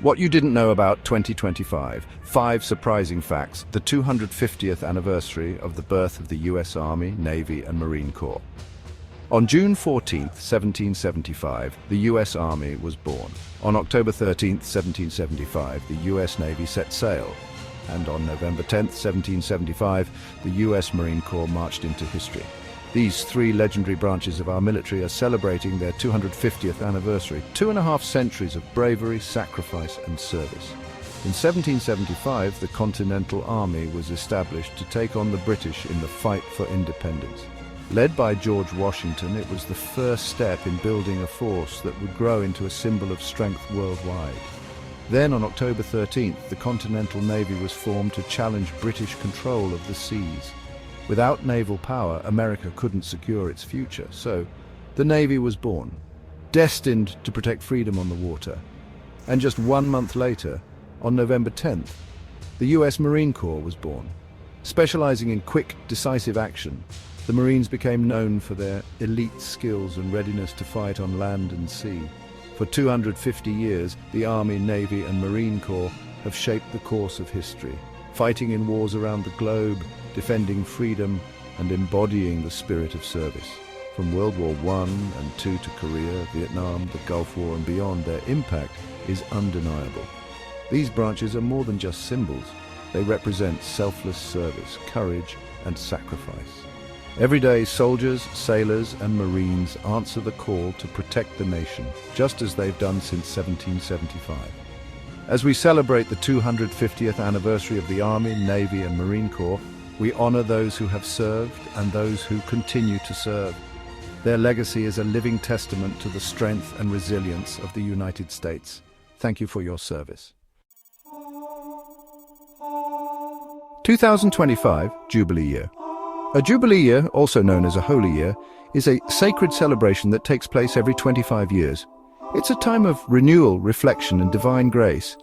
What you didn't know about 2025. 5 surprising facts. The 250th anniversary of the birth of the US Army, Navy, and Marine Corps. On June 14, 1775, the US Army was born. On October 13, 1775, the US Navy set sail. And on November 10, 1775, the US Marine Corps marched into history. These 3 legendary branches of our military are celebrating their 250th anniversary, 2.5 centuries of bravery, sacrifice, and service. In 1775, the Continental Army was established to take on the British in the fight for independence. Led by George Washington, it was the first step in building a force that would grow into a symbol of strength worldwide. Then, on October 13th, the Continental Navy was formed to challenge British control of the seas. Without naval power, America couldn't secure its future, so the Navy was born, destined to protect freedom on the water. And just 1 month later, on November 10th, the US Marine Corps was born. Specializing in quick, decisive action, the Marines became known for their elite skills and readiness to fight on land and sea. For 250 years, the Army, Navy, and Marine Corps have shaped the course of history, fighting in wars around the globe, defending freedom, and embodying the spirit of service. From World War I and II to Korea, Vietnam, the Gulf War and beyond, their impact is undeniable. These branches are more than just symbols. They represent selfless service, courage, and sacrifice. Every day, soldiers, sailors, and Marines answer the call to protect the nation, just as they've done since 1775. As we celebrate the 250th anniversary of the Army, Navy, and Marine Corps, we honor those who have served and those who continue to serve. Their legacy is a living testament to the strength and resilience of the United States. Thank you for your service. 2025 Jubilee Year. A Jubilee Year, also known as a Holy Year, is a sacred celebration that takes place every 25 years. It's a time of renewal, reflection, and divine grace.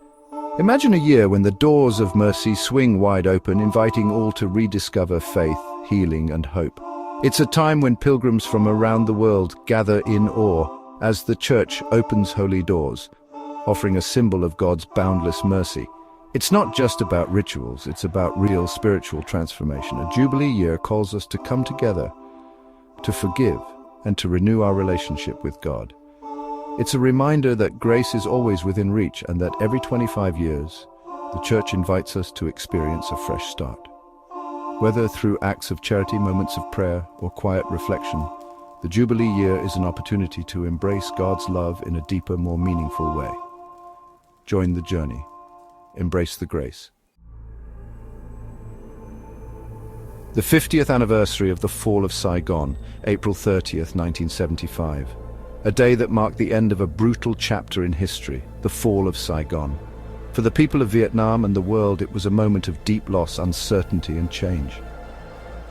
Imagine a year when the doors of mercy swing wide open, inviting all to rediscover faith, healing, and hope. It's a time when pilgrims from around the world gather in awe as the Church opens holy doors, offering a symbol of God's boundless mercy. It's not just about rituals, it's about real spiritual transformation. A Jubilee Year calls us to come together, to forgive, and to renew our relationship with God. It's a reminder that grace is always within reach and that every 25 years, the Church invites us to experience a fresh start. Whether through acts of charity, moments of prayer, or quiet reflection, the Jubilee Year is an opportunity to embrace God's love in a deeper, more meaningful way. Join the journey. Embrace the grace. The 50th anniversary of the fall of Saigon, April 30th, 1975. A day that marked the end of a brutal chapter in history, the fall of Saigon. For the people of Vietnam and the world, it was a moment of deep loss, uncertainty, and change.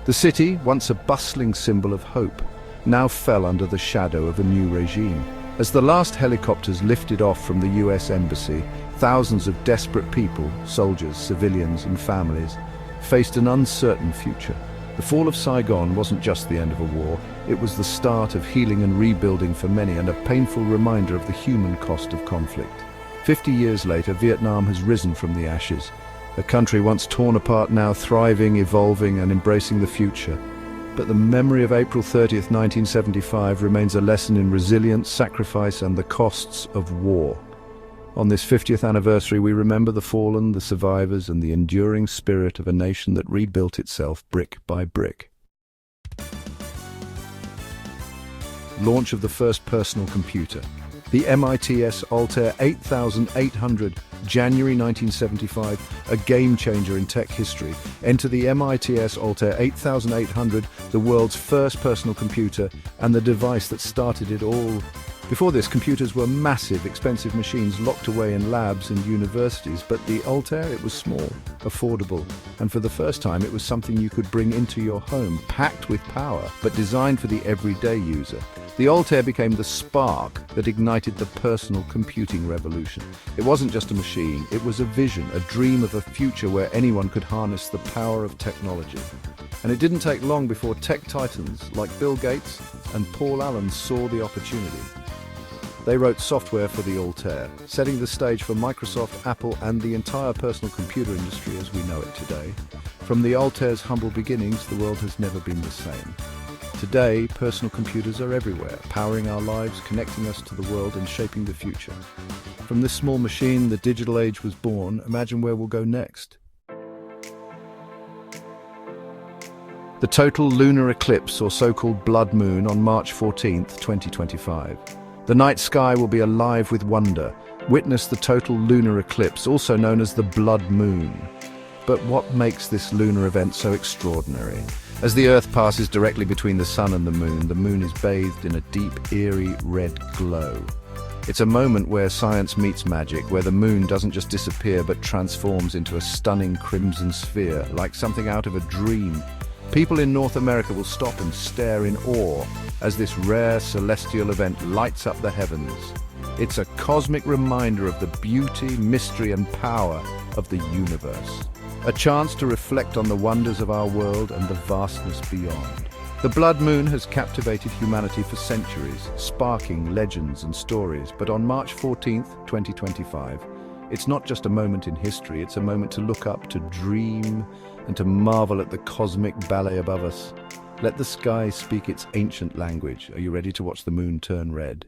The city, once a bustling symbol of hope, now fell under the shadow of a new regime. As the last helicopters lifted off from the US Embassy, thousands of desperate people, soldiers, civilians, and families, faced an uncertain future. The fall of Saigon wasn't just the end of a war, it was the start of healing and rebuilding for many and a painful reminder of the human cost of conflict. 50 years later, Vietnam has risen from the ashes. A country once torn apart, now thriving, evolving, and embracing the future. But the memory of April 30th, 1975 remains a lesson in resilience, sacrifice, and the costs of war. On this 50th anniversary, we remember the fallen, the survivors, and the enduring spirit of a nation that rebuilt itself brick by brick. Launch of the first personal computer. The MITS Altair 8800, January 1975, a game changer in tech history. Enter the MITS Altair 8800, the world's first personal computer and the device that started it all. Before this, computers were massive, expensive machines locked away in labs and universities, but the Altair, it was small, affordable, and for the first time it was something you could bring into your home, packed with power, but designed for the everyday user. The Altair became the spark that ignited the personal computing revolution. It wasn't just a machine, it was a vision, a dream of a future where anyone could harness the power of technology. And it didn't take long before tech titans like Bill Gates and Paul Allen saw the opportunity. They wrote software for the Altair, setting the stage for Microsoft, Apple, and the entire personal computer industry as we know it today. From the Altair's humble beginnings, the world has never been the same. Today, personal computers are everywhere, powering our lives, connecting us to the world, and shaping the future. From this small machine, the digital age was born. Imagine where we'll go next. The total lunar eclipse, or so-called blood moon, on March 14th, 2025. The night sky will be alive with wonder. Witness the total lunar eclipse, also known as the blood moon. But what makes this lunar event so extraordinary? As the Earth passes directly between the sun and the moon is bathed in a deep, eerie red glow. It's a moment where science meets magic, where the moon doesn't just disappear but transforms into a stunning crimson sphere, like something out of a dream. People in North America will stop and stare in awe as this rare celestial event lights up the heavens. It's a cosmic reminder of the beauty, mystery, and power of the universe. A chance to reflect on the wonders of our world and the vastness beyond. The blood moon has captivated humanity for centuries, sparking legends and stories. But on March 14th, 2025, it's not just a moment in history, it's a moment to look up, to dream, and to marvel at the cosmic ballet above us. Let the sky speak its ancient language. Are you ready to watch the moon turn red?